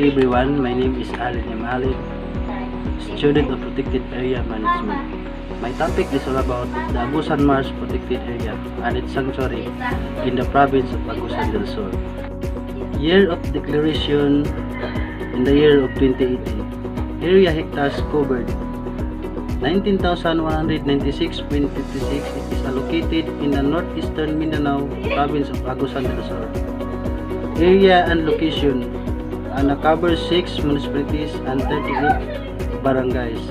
day everyone, my name is Allen M. Allen, student of Protected Area Management. My topic is all about the Agusan Marsh Protected Area and its sanctuary in the province of Agusan del Sur. Year of declaration in the year of 2018. Area hectares covered 19,196.56. It is allocated in the northeastern Mindanao province of Agusan del Sur. Area and location and covers 6 municipalities and 38 barangays.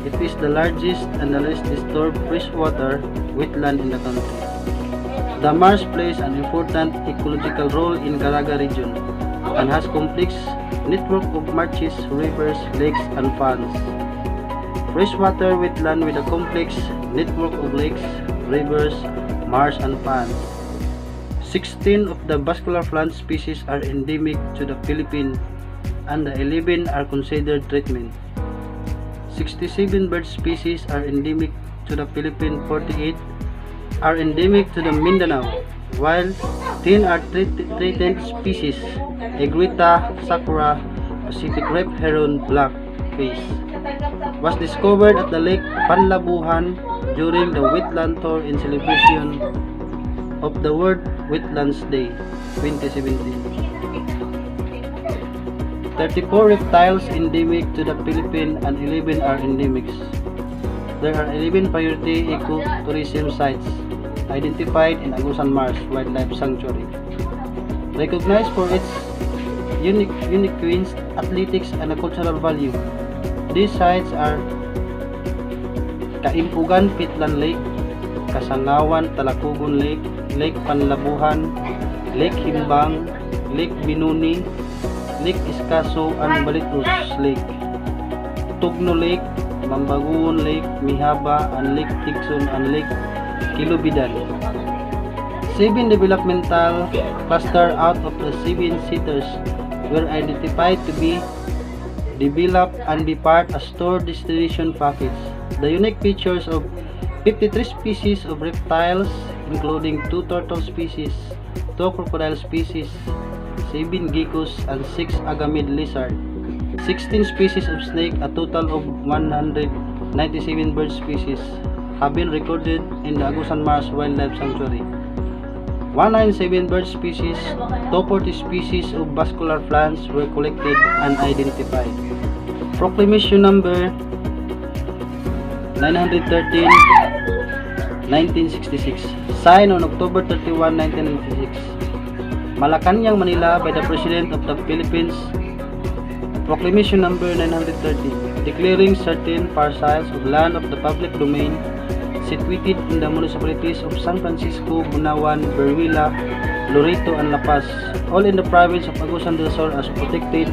It is the largest and the least disturbed freshwater wetland in the country. The marsh plays an important ecological role in Caraga region and has complex network of marshes, rivers, lakes, and ponds. Freshwater wetland with a complex network of lakes, rivers, marsh, and ponds. 16 of the vascular plant species are endemic to the Philippines and the 11 are considered treatment. 67 bird species are endemic to the Philippines, 48 are endemic to the Mindanao, while 10 are threatened species, Egrita, Sakura, Pacific Red Heron, Blackface, was discovered at the Lake Panlabuhan during the wetland tour in celebration of the World Wetlands Day 2017. 34 reptiles endemic to the Philippines and 11 are endemics. There are 11 priority ecotourism sites identified in Agusan Marsh Wildlife Sanctuary, recognized for its unique athletics and cultural value. These sites are Kaimpugan Pitlan Lake, Kasangawan Talakugon Lake, Lake Panlabuhan, Lake Himbang, Lake Binuni, Lake Escaso and Balitos Lake, Tugno Lake, Mambaguon Lake, Mihaba and Lake Tikson and Lake Kilubidan. 7 developmental clusters out of the 7 sitters were identified to be developed and be part of stored destination package. The unique features of 53 species of reptiles, including 2 turtle species, 2 crocodile species, 7 geckos, and 6 agamid lizard, 16 species of snake, a total of 197 bird species have been recorded in the Agusan Marsh Wildlife Sanctuary. 197 bird species, 240 species of vascular plants were collected and identified. Proclamation number 913 1966, signed on October 31, 1996, Malacanang, Manila, by the President of the Philippines. Proclamation number 930, declaring certain parcels of land of the public domain situated in the municipalities of San Francisco, Bunawan, Berwila, Loreto, and La Paz, all in the province of Agusan del Sur as protected,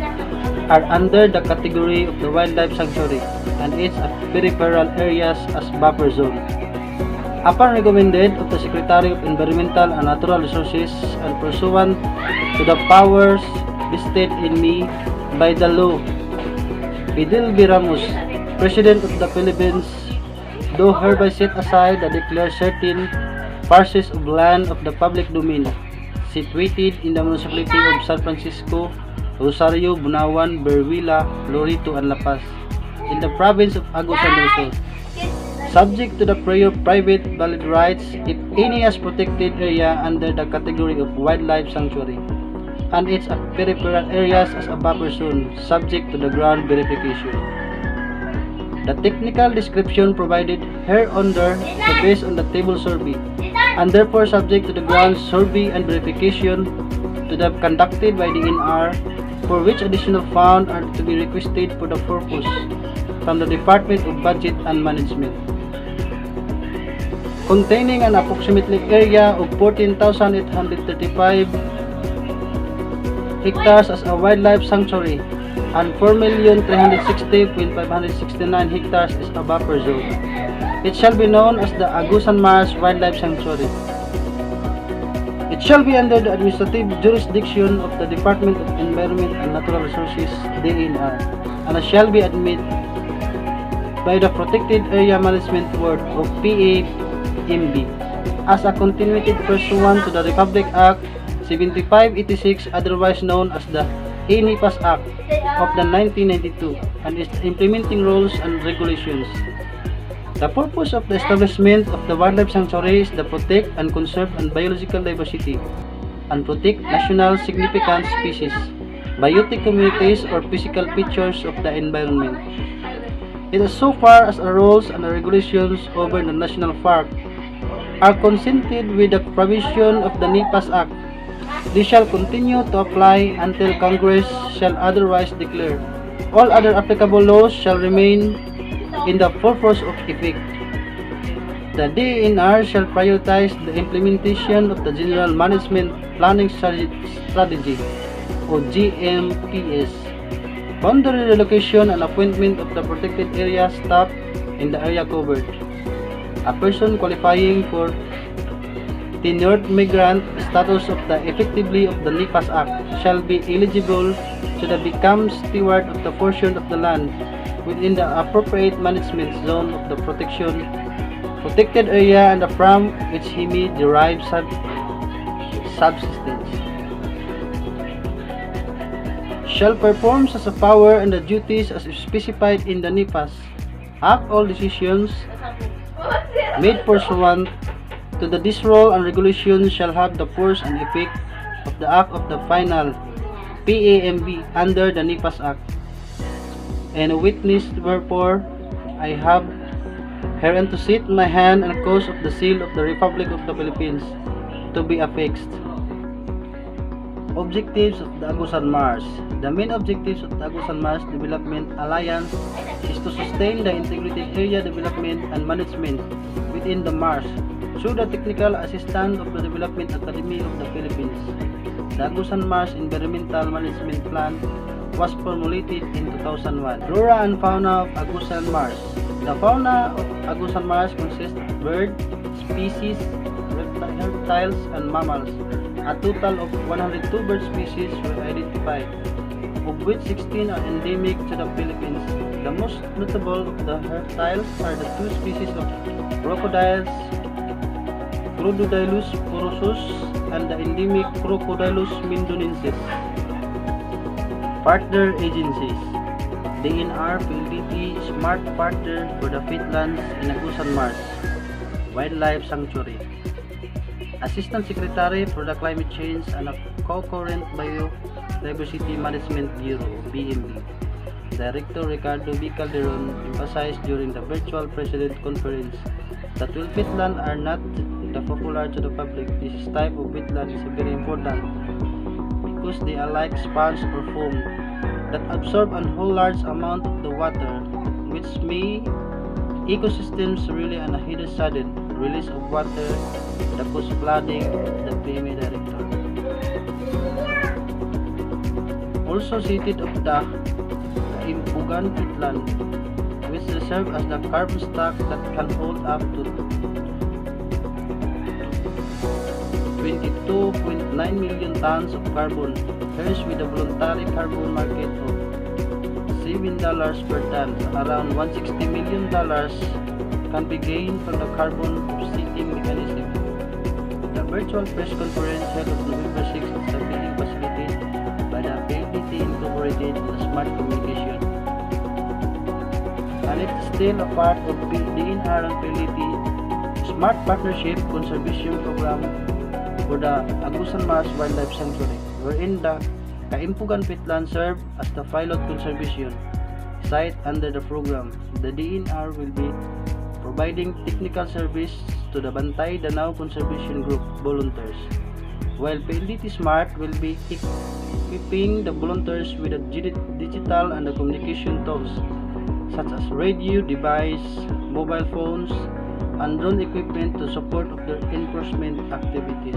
are under the category of the Wildlife Sanctuary and its peripheral areas as buffer zone. Upon recommended of the Secretary of Environmental and Natural Resources and pursuant to the powers vested in me by the law, Fidel B. Ramos, President of the Philippines, do hereby set aside and declare certain parcels of land of the public domain situated in the municipality of San Francisco, Rosario, Bunawan, Berwila, Loreto, and La Paz in the province of Agusan del Sur, subject to the prior private valid rights if any as protected area under the category of wildlife sanctuary, and its peripheral areas as a buffer zone, subject to the ground verification. The technical description provided hereunder is based on the table survey, and therefore subject to the ground survey and verification to the conducted by the NR, for which additional funds are to be requested for the purpose from the Department of Budget and Management. Containing an approximately area of 14,835 hectares as a wildlife sanctuary and 4,360,569 hectares is a buffer zone. It shall be known as the Agusan Marsh Wildlife Sanctuary. It shall be under the administrative jurisdiction of the Department of Environment and Natural Resources, DNR, and shall be admitted by the Protected Area Management Board of PAMB as a continuity pursuant to the Republic Act 7586, otherwise known as the NIPAS Act of the 1992 and its implementing rules and regulations. The purpose of the establishment of the wildlife sanctuary is to protect and conserve and biological diversity and protect national significant species, biotic communities, or physical features of the environment. It is so far as the rules and the regulations over the national park are consistent with the provision of the NIPAS Act. They shall continue to apply until Congress shall otherwise declare. All other applicable laws shall remain in the force of effect. The DNR shall prioritize the implementation of the General Management Planning Strategy or GMPS, boundary relocation and appointment of the protected area staff in the area covered. A person qualifying for tenured migrant status of the effectively of the NIPAS Act shall be eligible to become steward of the portion of the land within the appropriate management zone of the protected area and from which he may derive subsistence. Shall perform such a power and the duties as specified in the NIPAS Act. All decisions made pursuant to this rule and regulation shall have the force and effect of the act of the final PAMB under the NIPAS Act. And witness wherefore I have hereunto set my hand and cause of the seal of the Republic of the Philippines to be affixed. Objectives of the Agusan Mars. The main objectives of the Agusan Mars Development Alliance is to sustain the integrated area development and management within the Mars through the technical assistance of the Development Academy of the Philippines. The Agusan Mars Environmental Management Plan was formulated in 2001. Flora and fauna of Agusan Mars. The fauna of Agusan Mars consists of bird species, reptiles, and mammals. A total of 102 bird species were identified, of which 16 are endemic to the Philippines. The most notable of the reptiles are the two species of crocodiles, Crocodylus porosus, and the endemic Crocodylus mindonensis. Partner agencies. DNR PLDT Smart Partner for the Wetlands in Agusan Mars Wildlife Sanctuary. Assistant Secretary for the Climate Change and Co-Current Biodiversity Management Bureau (BMB). Director Ricardo B. Calderon emphasized during the virtual President Conference that while wetlands are not popular to the public, this type of wetland is very important because they are like sponge or foam that absorb and hold large amount of the water, which may ecosystems really and a hidden sudden release of water that cause flooding. The PMA Director also cited of the Kaimpugan wetland, which serve as the carbon stock that can hold up to 22.9 million tons of carbon, hence with a voluntary carbon market of $7 per ton. Around $160 million can be gained from the carbon offsetting mechanism. The virtual press conference held on November 6 is being facilitated by the PLDT Incorporated and Smart Communication, and it is still a part of the DNR and PLDT Smart Partnership Conservation Program for the Agusan Mars Wildlife Sanctuary, wherein the Kaimpugan wetland serve as the pilot conservation site under the program. The DNR will be providing technical service to the Bantay Danau Conservation Group volunteers, while PLDT Smart will be equipping the volunteers with the digital and the communication tools such as radio device, mobile phones, and drone equipment to support of their enforcement activities.